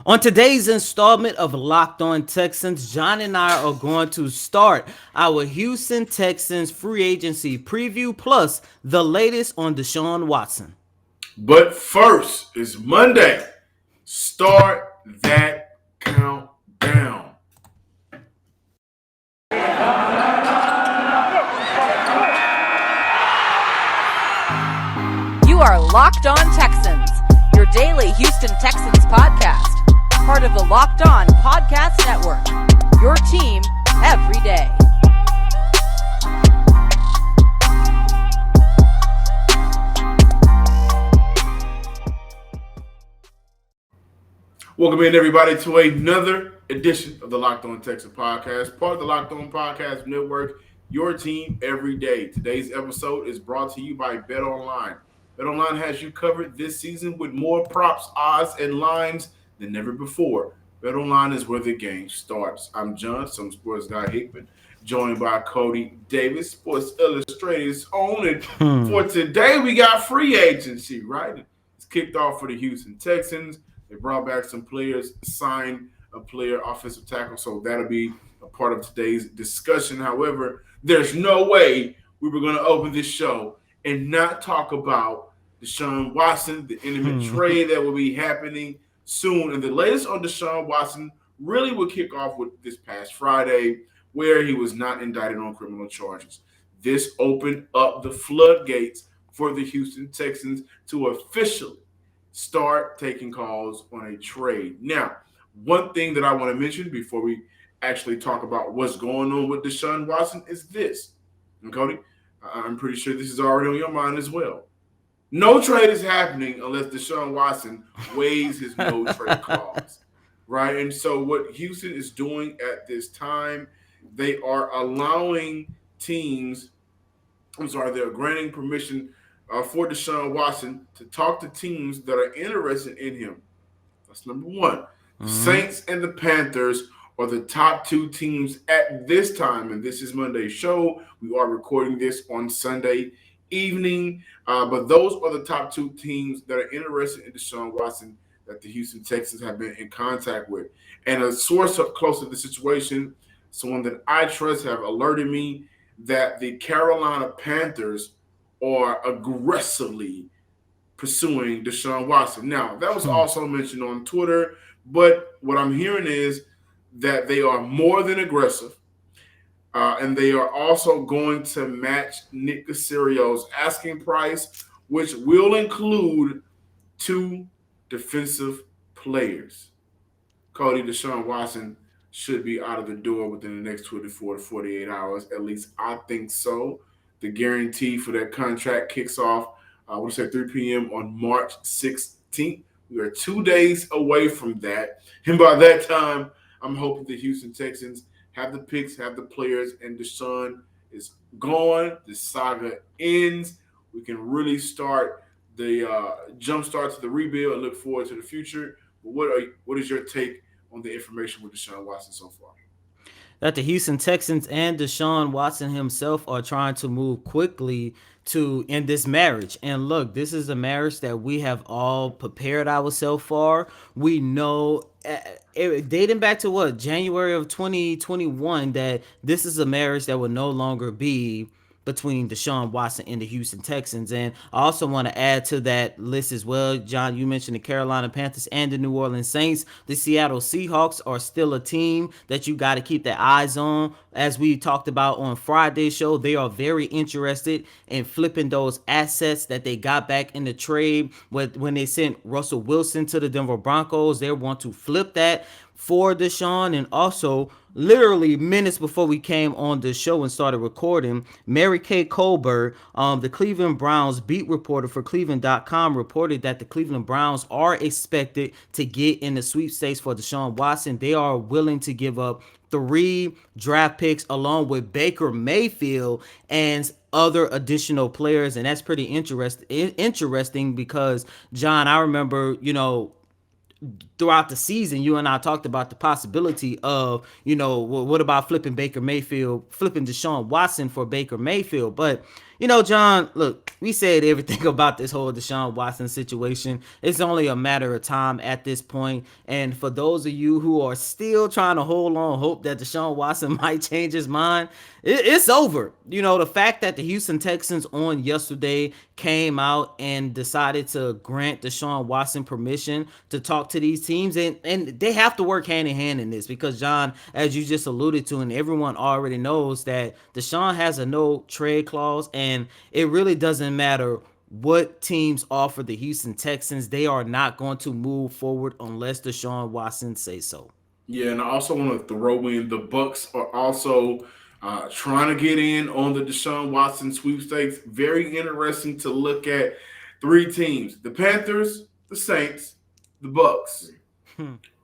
On today's installment of Locked On Texans, John and I are going to start our Houston Texans free agency preview plus the latest on Deshaun Watson. But first, it's Monday. Start that countdown. You are Locked On Texans, your daily Houston Texans podcast. Part of the Locked On Podcast Network, your team every day. Welcome in, everybody, to another edition of the Locked On Texans podcast, part of the Locked On Podcast Network, your team every day. Today's episode is brought to you by BetOnline. BetOnline has you covered this season with more props, odds, and lines than never before. BetOnline is where the game starts. I'm John, some sports guy Hickman, joined by Cody Davis, Sports Illustrated's own. And for today, we got free agency, right? It's kicked off for the Houston Texans. They brought back some players, signed a player, offensive tackle, so that'll be a part of today's discussion. However, there's no way we were going to open this show and not talk about Deshaun Watson, the imminent trade that will be happening soon. And the latest on Deshaun Watson really will kick off with this past Friday, where he was not indicted on criminal charges. This opened up the floodgates for the Houston Texans to officially start taking calls on a trade. Now, one thing that I want to mention before we actually talk about what's going on with Deshaun Watson is this. And Cody, I'm pretty sure this is already on your mind as well. No trade is happening unless Deshaun Watson waives his no trade clause, right? And so what Houston is doing at this time, they are allowing they're granting permission for Deshaun Watson to talk to teams that are interested in him. That's number one. The Saints and the Panthers are the top two teams at this time, and this is Monday's show. We are recording this on Sunday evening, but those are the top two teams that are interested in Deshaun Watson that the Houston Texans have been in contact with. And a source up close to the situation, someone that I trust, have alerted me that the Carolina Panthers are aggressively pursuing Deshaun Watson. Now, that was also mentioned on Twitter, but what I'm hearing is that they are more than aggressive, and they are also going to match Nick Casario's asking price, which will include two defensive players. Cody, Deshaun Watson should be out of the door within the next 24 to 48 hours. At least I think so. The guarantee for that contract kicks off, I want to say 3 p.m. on March 16th. We are 2 days away from that. And by that time, I'm hoping the Houston Texans have the picks, have the players, and Deshaun is gone. The saga ends. We can really start the jump start to the rebuild and look forward to the future. But what is your take on the information with Deshaun Watson so far? That the Houston Texans and Deshaun Watson himself are trying to move quickly to end this marriage. And look, this is a marriage that we have all prepared ourselves for. We know, dating back to January of 2021, that this is a marriage that will no longer be between Deshaun Watson and the Houston Texans. And I also want to add to that list as well, John, you mentioned the Carolina Panthers and the New Orleans Saints. The Seattle Seahawks are still a team that you got to keep their eyes on. As we talked about on Friday's show, they are very interested in flipping those assets that they got back in the trade. When they sent Russell Wilson to the Denver Broncos, they want to flip that for Deshaun. And also, literally minutes before we came on the show and started recording, Mary Kay Colbert, the Cleveland Browns beat reporter for Cleveland.com, reported that the Cleveland Browns are expected to get in the sweepstakes for Deshaun Watson. They are willing to give up 3 draft picks along with Baker Mayfield and other additional players. And that's pretty interesting because, John, I remember, throughout the season, you and I talked about the possibility of, what about flipping Deshaun Watson for Baker Mayfield? But, John, look, we said everything about this whole Deshaun Watson situation. It's only a matter of time at this point. And for those of you who are still trying to hold on hope that Deshaun Watson might change his mind, it's over. The fact that the Houston Texans on yesterday came out and decided to grant Deshaun Watson permission to talk to these teams, and they have to work hand in hand in this because, John, as you just alluded to, and everyone already knows that Deshaun has a no trade clause, and it really doesn't matter what teams offer the Houston Texans. They are not going to move forward unless Deshaun Watson says so. Yeah, and I also want to throw in the Bucks are also trying to get in on the Deshaun Watson sweepstakes. Very interesting to look at three teams: the Panthers, the Saints, the Bucks.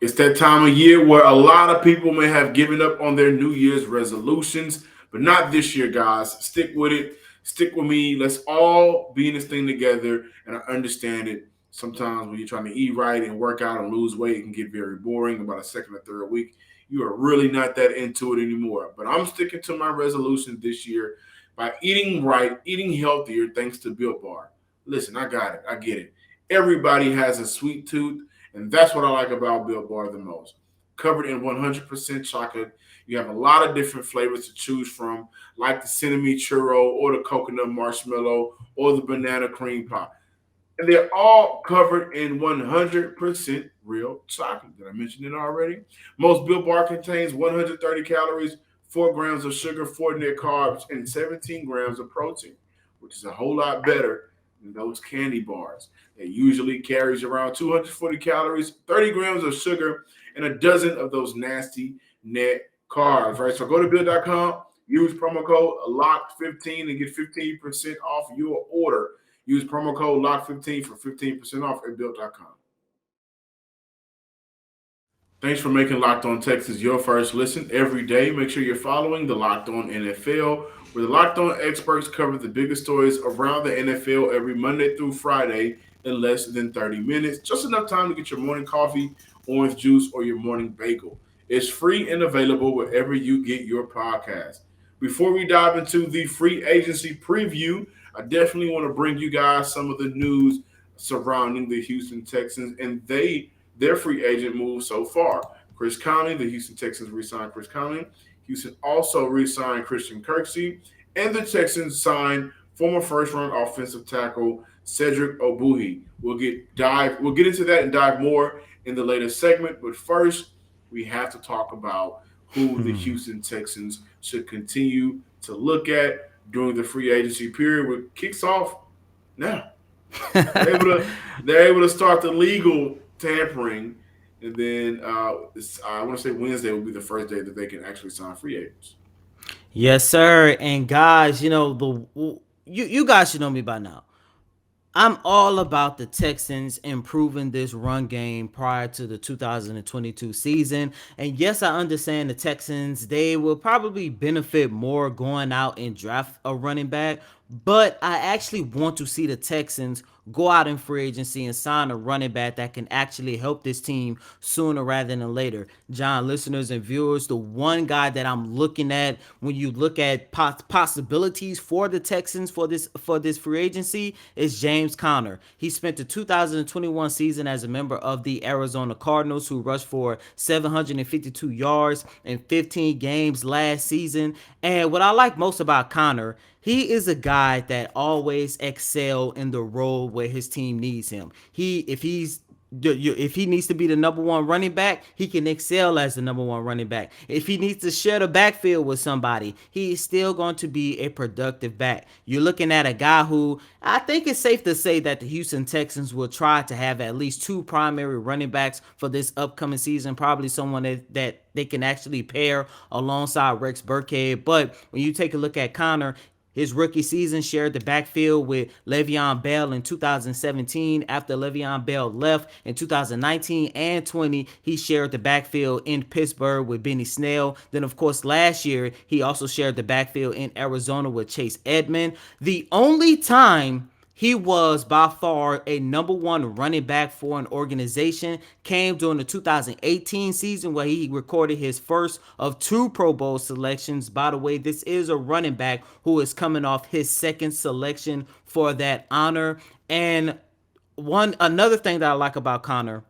It's that time of year where a lot of people may have given up on their New Year's resolutions, but not this year, guys. Stick with it. Stick with me. Let's all be in this thing together. And I understand it. Sometimes when you're trying to eat right and work out and lose weight, it can get very boring about a second or third week. You are really not that into it anymore. But I'm sticking to my resolution this year by eating right, eating healthier, thanks to Built Bar. Listen, I got it. I get it. Everybody has a sweet tooth. And that's what I like about Built Bar the most. Covered in 100% chocolate. You have a lot of different flavors to choose from, like the cinnamon churro or the coconut marshmallow or the banana cream pie. And they're all covered in 100% real chocolate. Did I mention it already? Most Built Bar contains 130 calories, 4 grams of sugar, 4 net carbs, and 17 grams of protein, which is a whole lot better than those candy bars. It usually carries around 240 calories, 30 grams of sugar, and a dozen of those nasty net carbs, right? So go to Build.com, use promo code LOCKED15 and get 15% off your order. Use promo code LOCK15 for 15% off at Built.com. Thanks for making Locked On Texans your first listen every day. Make sure you're following the Locked On NFL, where the Locked On experts cover the biggest stories around the NFL every Monday through Friday in less than 30 minutes. Just enough time to get your morning coffee, orange juice, or your morning bagel. It's free and available wherever you get your podcast. Before we dive into the free agency preview, I definitely want to bring you guys some of the news surrounding the Houston Texans and their free agent moves so far. Chris Conley, the Houston Texans re-signed Chris Conley. Houston also re-signed Christian Kirksey, and the Texans signed former first-round offensive tackle Cedric Ogbuehi. We'll get into that and dive more in the later segment, but first we have to talk about who the Houston Texans should continue to look at during the free agency period, which kicks off now. They're able to start the legal tampering, and then I want to say Wednesday will be the first day that they can actually sign free agents. Yes, sir. And guys, you guys should know me by now. I'm all about the Texans improving this run game prior to the 2022 season. And yes, I understand the Texans, they will probably benefit more going out and draft a running back. But I actually want to see the Texans go out in free agency and sign a running back that can actually help this team sooner rather than later. John, listeners and viewers, the one guy that I'm looking at when you look at possibilities for the Texans for this free agency is James Conner. He spent the 2021 season as a member of the Arizona Cardinals, who rushed for 752 yards in 15 games last season. And what I like most about Conner, he is a guy that always excel in the role where his team needs him. If he needs to be the number one running back, he can excel as the number one running back. If he needs to share the backfield with somebody, he is still going to be a productive back. You're looking at a guy who I think it's safe to say that the Houston Texans will try to have at least 2 primary running backs for this upcoming season, probably someone that they can actually pair alongside Rex Burkhead. But when you take a look at Conner, his rookie season shared the backfield with Le'Veon Bell in 2017. After Le'Veon Bell left in 2019 and 20, he shared the backfield in Pittsburgh with Benny Snell. Then, of course, last year, he also shared the backfield in Arizona with Chase Edmond. The only time He was by far a number one running back for an organization. Came during the 2018 season where he recorded his first of two Pro Bowl selections. By the way, this is a running back who is coming off his second selection for that honor. And another thing that I like about Connor,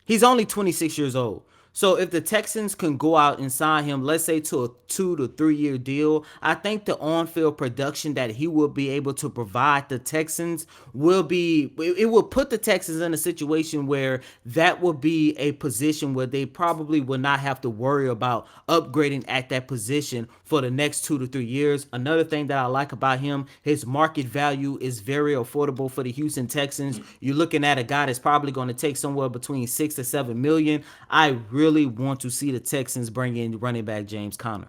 he's only 26 years old. So if the Texans can go out and sign him, let's say to a 2 to 3 year deal, I think the on-field production that he will be able to provide the Texans it will put the Texans in a situation where that will be a position where they probably will not have to worry about upgrading at that position for the next 2 to 3 years. Another thing that I like about him, his market value is very affordable for the Houston Texans. You're looking at a guy that's probably going to take somewhere between 6 to 7 million. I really want to see the Texans bring in running back James Conner.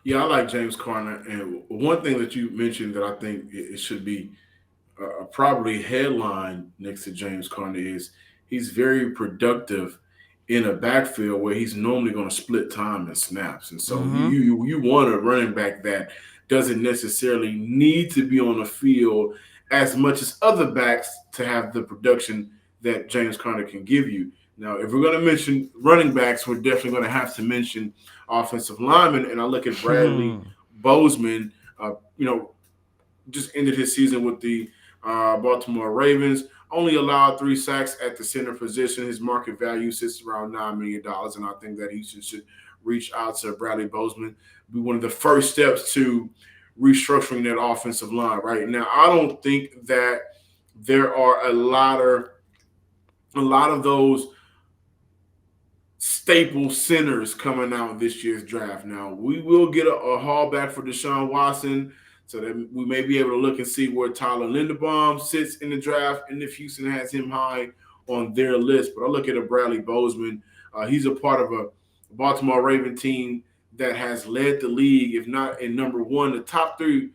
Yeah, I like James Conner. And one thing that you mentioned that I think it should be probably headline next to James Conner is he's very productive in a backfield where he's normally going to split time and snaps. And so you want a running back that doesn't necessarily need to be on the field as much as other backs to have the production that James Conner can give you. Now, if we're going to mention running backs, we're definitely going to have to mention offensive linemen. And I look at Bradley Bozeman, just ended his season with the Baltimore Ravens, only allowed 3 sacks at the center position. His market value sits around $9 million, and I think that he should reach out to Bradley Bozeman, be one of the first steps to restructuring that offensive line. Right now, I don't think that there are a lot of those staple centers coming out this year's draft. Now, we will get a haul back for Deshaun Watson, so that we may be able to look and see where Tyler Linderbaum sits in the draft and if Houston has him high on their list. But I look at a Bradley Bozeman. He's a part of a Baltimore Raven team that has led the league, if not in number one, the top three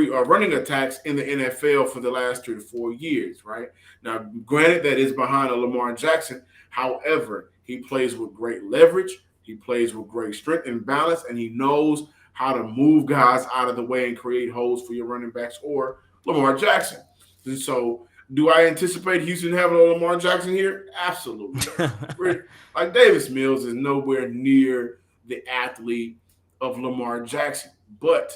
running attacks in the NFL for the last 3 to 4 years, right? Now, granted, that is behind a Lamar Jackson. However, he plays with great leverage. He plays with great strength and balance, and he knows how to move guys out of the way and create holes for your running backs or Lamar Jackson. And so, do I anticipate Houston having a Lamar Jackson here? Absolutely. Like Davis Mills is nowhere near the athlete of Lamar Jackson. But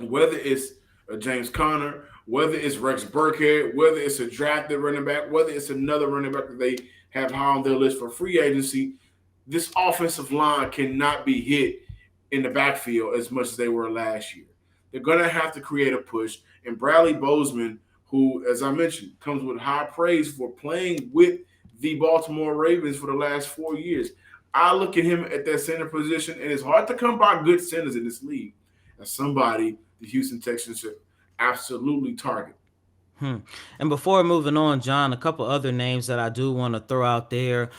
whether it's a James Conner, whether it's Rex Burkhead, whether it's a drafted running back, whether it's another running back that they have high on their list for free agency, this offensive line cannot be hit in the backfield as much as they were last year. They're going to have to create a push. And Bradley Bozeman, who, as I mentioned, comes with high praise for playing with the Baltimore Ravens for the last 4 years. I look at him at that center position, and it's hard to come by good centers in this league. As somebody the Houston Texans should absolutely target. And before moving on, John, a couple other names that I do want to throw out there.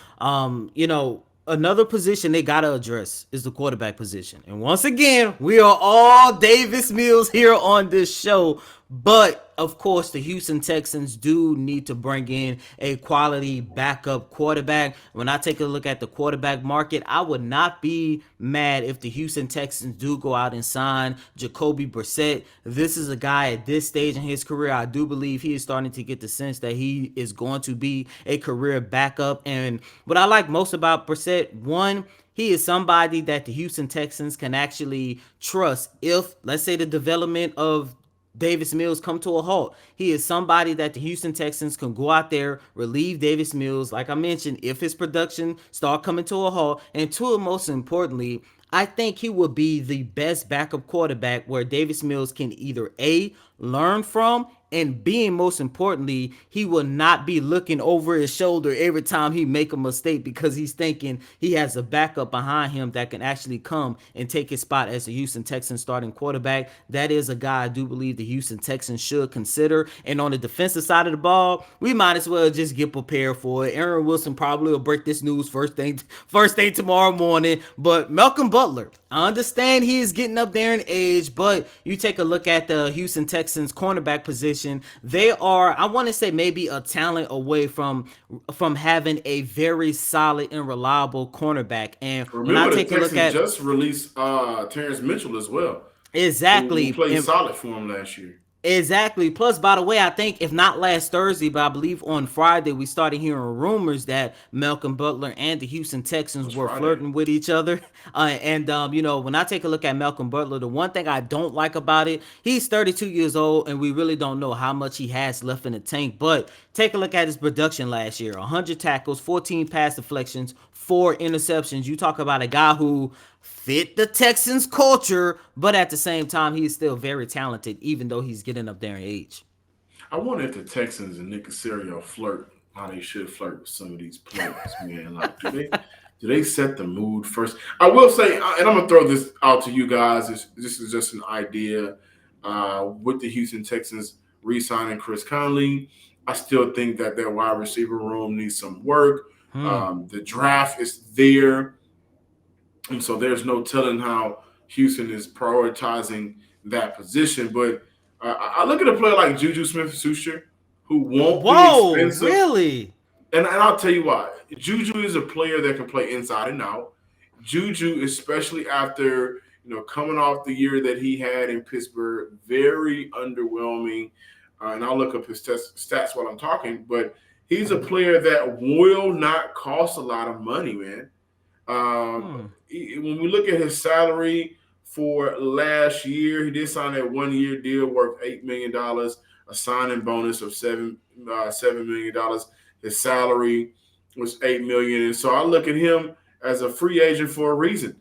Another position they got to address is the quarterback position. And once again, we are all Davis Mills here on this show. But, of course, the Houston Texans do need to bring in a quality backup quarterback. When I take a look at the quarterback market, I would not be mad if the Houston Texans do go out and sign Jacoby Brissett. This is a guy at this stage in his career, I do believe he is starting to get the sense that he is going to be a career backup. And what I like most about Brissett, one, he is somebody that the Houston Texans can actually trust if, let's say, the development of Davis Mills come to a halt. He is somebody that the Houston Texans can go out there, relieve Davis Mills, like I mentioned, if his production start coming to a halt. And two, most importantly, I think he will be the best backup quarterback where Davis Mills can either A, learn from, and B, most importantly, he will not be looking over his shoulder every time he make a mistake because he's thinking he has a backup behind him that can actually come and take his spot as the Houston Texans starting quarterback. That is a guy I do believe the Houston Texans should consider. And on the defensive side of the ball, we might as well just get prepared for it. Aaron Wilson probably will break this news first thing tomorrow morning. But Malcolm Butler, I understand he is getting up there in age, but you take a look at the Houston Texans cornerback position. They are, I want to say, maybe a talent away from having a very solid and reliable cornerback. And remember, when I take a look at, just released Terrence Mitchell as well. Exactly, who played solid for him last year. Exactly. Plus, by the way, I think if not last Thursday, but I believe on Friday, we started hearing rumors that Malcolm Butler and the Houston Texans Was were Friday. flirting with each other. When I take a look at Malcolm Butler, the one thing I don't like about it, he's 32 years old, and we really don't know how much he has left in the tank. But take a look at his production last year: 100 tackles, 14 pass deflections, 4 interceptions. You talk about a guy who fit the Texans culture, but at the same time, he's still very talented, even though he's getting up there in age. I wonder if the Texans and Nick Casario flirt how they should flirt with some of these players, man. Like, do they set the mood first? I will say, and I'm gonna throw this out to you guys. This is just an idea. With the Houston Texans re-signing Chris Conley, I still think that their wide receiver room needs some work. The draft is there, and so there's no telling how Houston is prioritizing that position. But I look at a player like Juju Smith-Schuster, who won't be Whoa, expensive. really? And I'll tell you why. Juju is a player that can play inside and out. Juju, especially after coming off the year that he had in Pittsburgh, very underwhelming. And I'll look up his stats while I'm talking. But he's a player that will not cost a lot of money, man. When we look at his salary for last year, he did sign that 1 year deal worth $8 million, a signing bonus of $7 million. His salary was $8 million, and so I look at him as a free agent for a reason.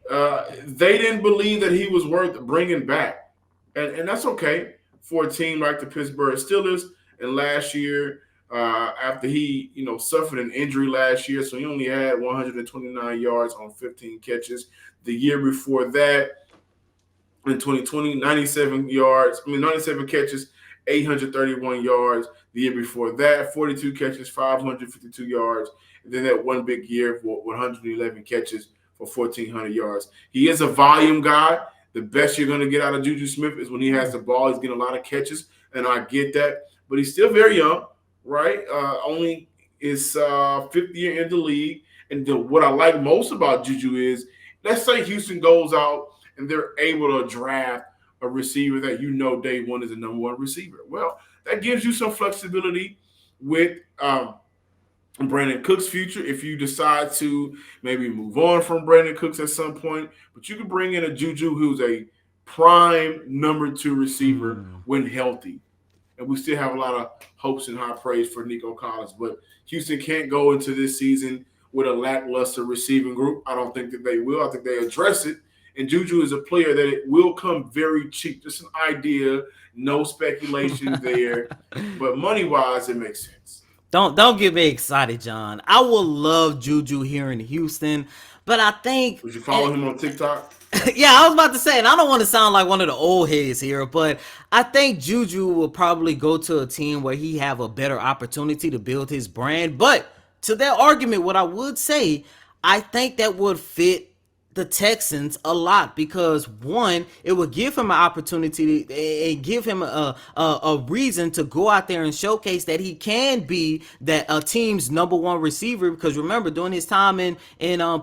They didn't believe that he was worth bringing back, and that's okay for a team like the Pittsburgh Steelers. And last year, after he suffered an injury last year, so he only had 129 yards on 15 catches. The year before that, in 2020, 97 catches, 831 yards. The year before that, 42 catches, 552 yards. And then that one big year for 111 catches for 1,400 yards. He is a volume guy. The best you're going to get out of Juju Smith is when he has the ball. He's getting a lot of catches, and I get that. But he's still very young, right? Only his fifth year in the league. And what I like most about Juju is, let's say Houston goes out and they're able to draft a receiver that day one is the number one receiver. Well, that gives you some flexibility with Brandon Cooks' future if you decide to maybe move on from Brandon Cooks at some point. But you can bring in a Juju who's a prime number 2 receiver when healthy. And we still have a lot of hopes and high praise for Nico Collins. But Houston can't go into this season with a lackluster receiving group. I don't think that they will. I think they address it. And Juju is a player that it will come very cheap. Just an idea, no speculation there. But money-wise, it makes sense. Don't get me excited, John. I will love Juju here in Houston, but I think Would you follow him on TikTok? yeah, I was about to say, and I don't want to sound like one of the old heads here, but I think Juju will probably go to a team where he have a better opportunity to build his brand. But to that argument, what I would say, I think that would fit the Texans a lot because one, it would give him an opportunity and give him a reason to go out there and showcase that he can be that a team's number one receiver. Because remember, during his time in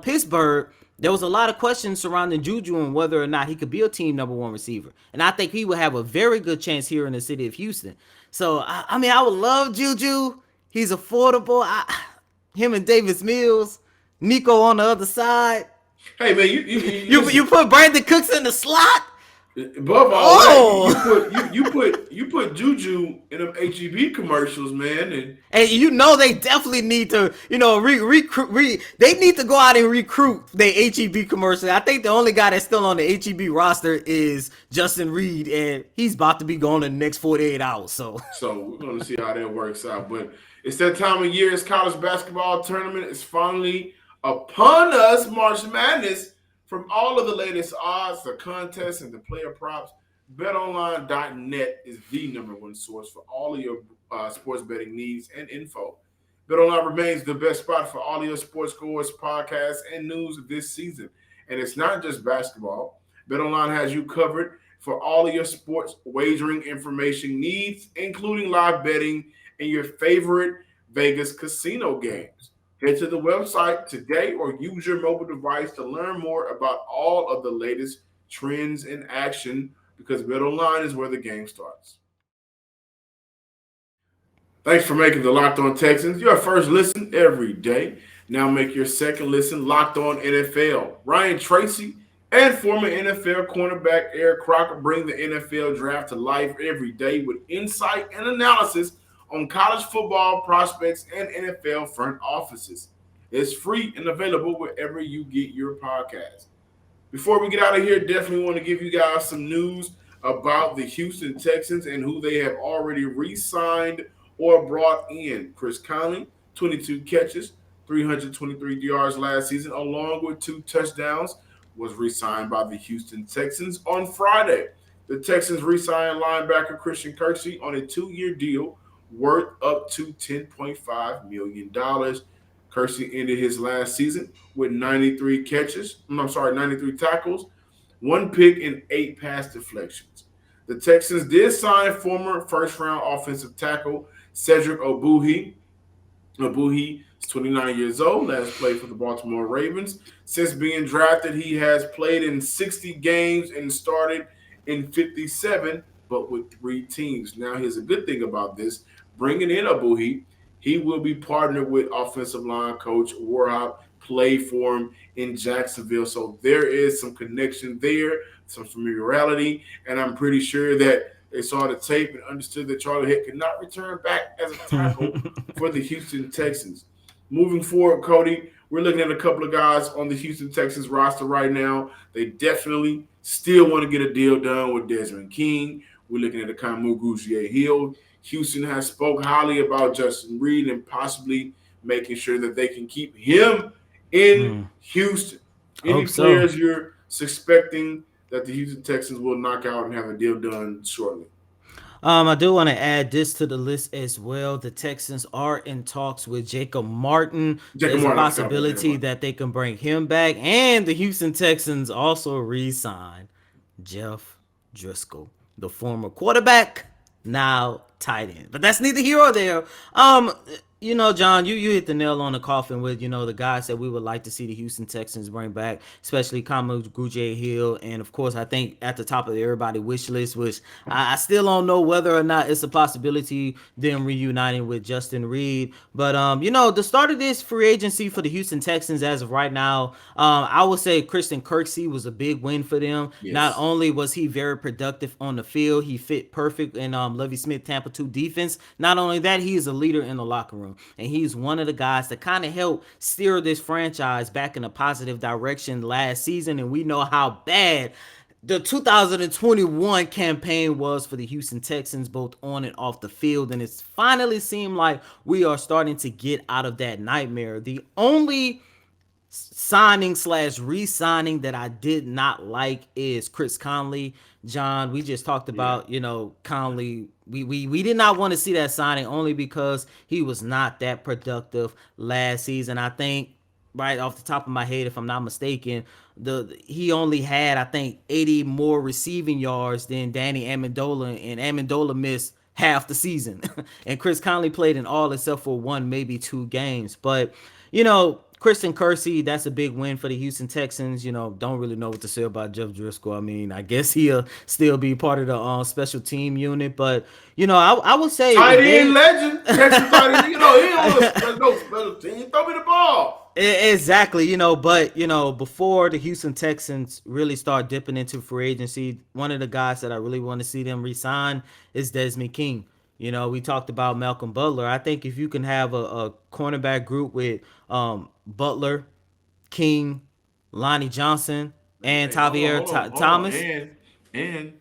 Pittsburgh, there was a lot of questions surrounding Juju and whether or not he could be a team number one receiver. And I think he would have a very good chance here in the city of Houston. So, I mean, I would love Juju. He's affordable. Him and Davis Mills, Nico on the other side. Hey, man, You put Brandon Cooks in the slot? Above all that, you put Juju in them HEB commercials, man, and they definitely need to recruit. They need to go out and recruit their HEB commercial. I think the only guy that's still on the HEB roster is Justin Reed, and he's about to be gone in the next 48 hours. So we're gonna see how that works out. But it's that time of year. It's college basketball tournament. It's finally upon us. March Madness. From all of the latest odds, the contests, and the player props, BetOnline.net is the number one source for all of your sports betting needs and info. BetOnline remains the best spot for all of your sports scores, podcasts, and news this season. And it's not just basketball. BetOnline has you covered for all of your sports wagering information needs, including live betting and your favorite Vegas casino games. Head to the website today or use your mobile device to learn more about all of the latest trends in action because BetOnline is where the game starts. Thanks for making the Locked On Texans your first listen every day. Now make your second listen Locked On NFL. Ryan Tracy and former NFL cornerback Eric Crocker bring the NFL draft to life every day with insight and analysis on college football prospects and NFL front offices. It's free and available wherever you get your podcast. Before we get out of here, definitely want to give you guys some news about the Houston Texans and who they have already re-signed or brought in. Chris Conley, 22 catches, 323 yards last season, along with 2 touchdowns, was re-signed by the Houston Texans on Friday. The Texans re-signed linebacker Christian Kirksey on a 2-year deal worth up to $10.5 million. Kirksey ended his last season with 93 tackles, 1 pick, and 8 pass deflections. The Texans did sign former first-round offensive tackle Cedric Ogbuehi. Ogbuehi is 29 years old, last played for the Baltimore Ravens. Since being drafted, he has played in 60 games and started in 57, but with 3 teams. Now, here's a good thing about this. Bringing in Ogbuehi, he will be partnered with offensive line coach Warhop, play for him in Jacksonville. So there is some connection there, some familiarity, and I'm pretty sure that they saw the tape and understood that Charlie Heck could not return back as a tackle for the Houston Texans. Moving forward, Cody, we're looking at a couple of guys on the Houston Texans roster right now. They definitely still want to get a deal done with Desmond King. We're looking at a Kamu Grugier-Hill. Houston has spoke highly about Justin Reed and possibly making sure that they can keep him in Houston. Any players you're suspecting that the Houston Texans will knock out and have a deal done shortly? I do want to add this to the list as well. The Texans are in talks with Jacob Martin. There's a possibility that they can bring him back. And the Houston Texans also re-signed Jeff Driscoll, the former quarterback, now tight end. But that's neither here or there. John, you hit the nail on the coffin with, the guys that we would like to see the Houston Texans bring back, especially Kamu Grugier-Hill. And, of course, I think at the top of everybody's wish list, which I still don't know whether or not it's a possibility, them reuniting with Justin Reed. But, the start of this free agency for the Houston Texans as of right now, I would say Christian Kirksey was a big win for them. Yes. Not only was he very productive on the field, he fit perfect in Lovie Smith Tampa 2 defense. Not only that, he is a leader in the locker room. And he's one of the guys that kind of helped steer this franchise back in a positive direction last season. And we know how bad the 2021 campaign was for the Houston Texans, both on and off the field. And it's finally seemed like we are starting to get out of that nightmare. The only signing / re-signing that I did not like is Chris Conley. John, we just talked about, Conley. We did not want to see that signing only because he was not that productive last season. I think right off the top of my head, if I'm not mistaken, he only had, I think, 80 more receiving yards than Danny Amendola, and Amendola missed half the season. And Chris Conley played in all except for 1, maybe 2 games. But, Christian Kirksey, that's a big win for the Houston Texans. Don't really know what to say about Jeff Driscoll. I mean, I guess he'll still be part of the special team unit. But, I would say... Tight end legend. Texas tight end. He on the special team. Throw me the ball. Exactly. But, before the Houston Texans really start dipping into free agency, one of the guys that I really want to see them re-sign is Desmond King. We talked about Malcolm Butler. I think if you can have a cornerback group with Butler, King, Lonnie Johnson, and Tavier Thomas. And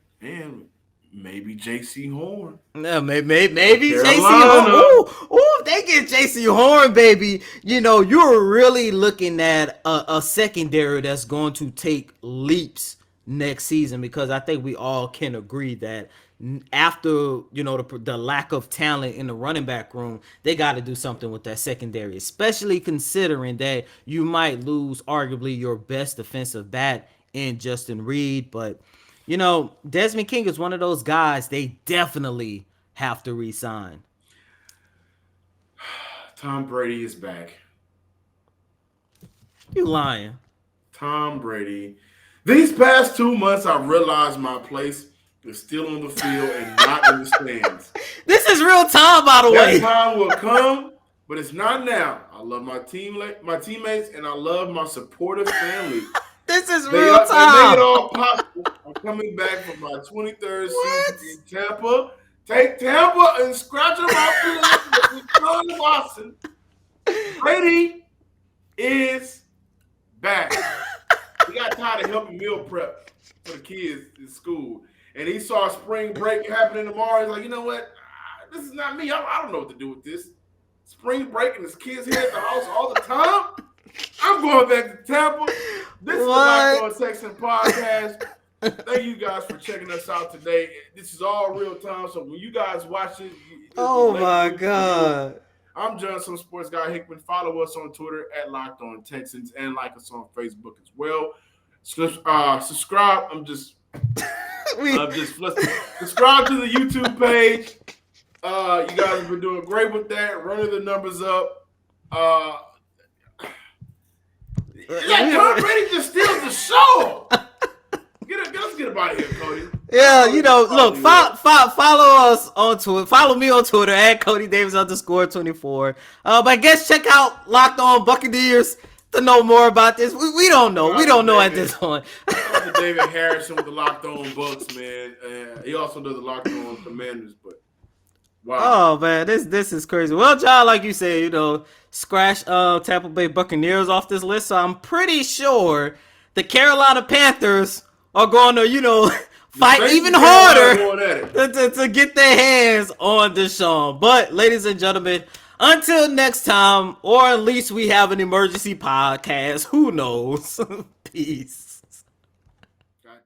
maybe J.C. Horn. Yeah, maybe J.C. Horn. Ooh, if they get J.C. Horn, baby, you're really looking at a secondary that's going to take leaps next season, because I think we all can agree that after the lack of talent in the running back room, they got to do something with that secondary, especially considering that you might lose arguably your best defensive back in Justin Reed. But Desmond King is one of those guys they definitely have to re-sign. Tom Brady is back. You lying. Tom Brady. These past 2 months, I've realized my place is still on the field and not in the stands. This is real time, by the way. That time will come, but it's not now. I love my teammates, and I love my supportive family. This is They real made time. it all possible. I'm coming back for my 23rd season in Tampa. Take Tampa and scratch them off the list with Deshaun Watson. Brady is back. He got tired of helping meal prep for the kids in school. And he saw spring break happening tomorrow. He's like, you know what? This is not me. I don't know what to do with this. Spring break and his kids here at the house all the time. I'm going back to Tampa. This is the Locked On Texans podcast. Thank you guys for checking us out today. This is all real time, so when you guys watch it, oh my God. I'm Johnson Sports Guy Hickman. Follow us on Twitter at Locked On Texans and like us on Facebook as well. Subscribe. Subscribe to the YouTube page. You guys have been doing great with that, running the numbers up. Tom Brady just steals the show. Let's get him out of here, Cody. Yeah, look, follow us on Twitter. Follow me on Twitter at Cody Davis _24. But I guess check out Locked On Buccaneers to know more about this. We don't know. We don't know at this point. David Harrison with the Locked On Bucks, man. He also does the Locked On Commanders, but wow. Oh man, this is crazy. Well, John, like you said, scratch Tampa Bay Buccaneers off this list. So I'm pretty sure the Carolina Panthers are going to, fight even harder to get their hands on Deshaun. But ladies and gentlemen, until next time, or at least we have an emergency podcast. Who knows? Peace.